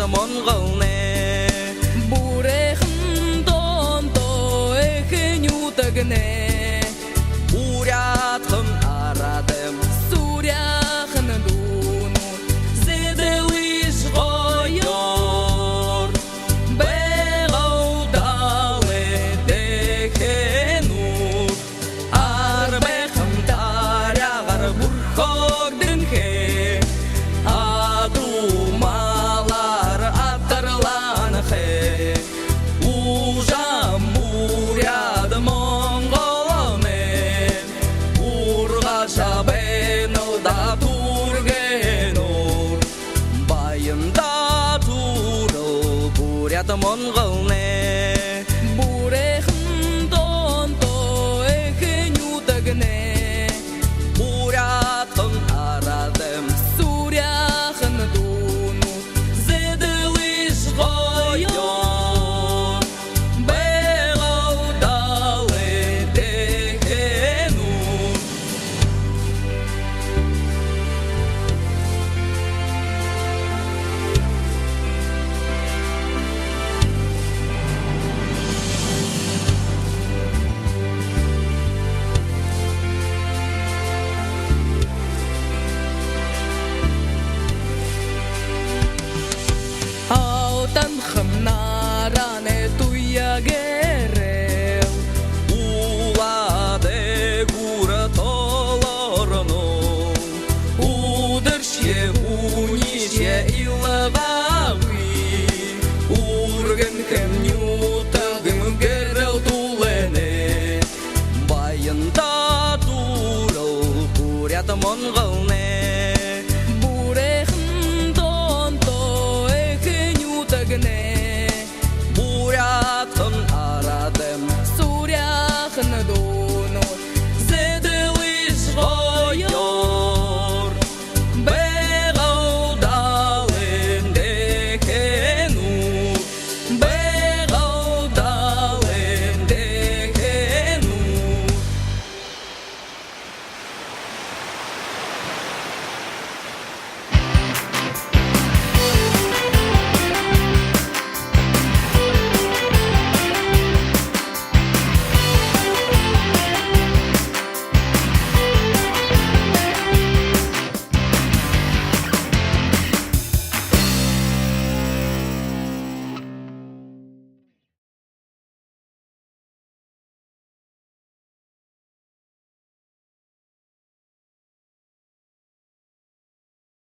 Монголне Бурехан тонто эхнютагне Урядхан арадым Суряхан дуну Зеделиш гойор Бегаудале дехенур Арбехам тарягар бурхогдынхе Адумалар атарланхе Ужам уряд монголме Ургашабену да тургенур Байында турыл бурят монголне Бурехан тонто эхнютагне Урядхан арадым Суряхан дуну Зеделиш гойор Бегаудале дехенур Аутан хамнаране туяге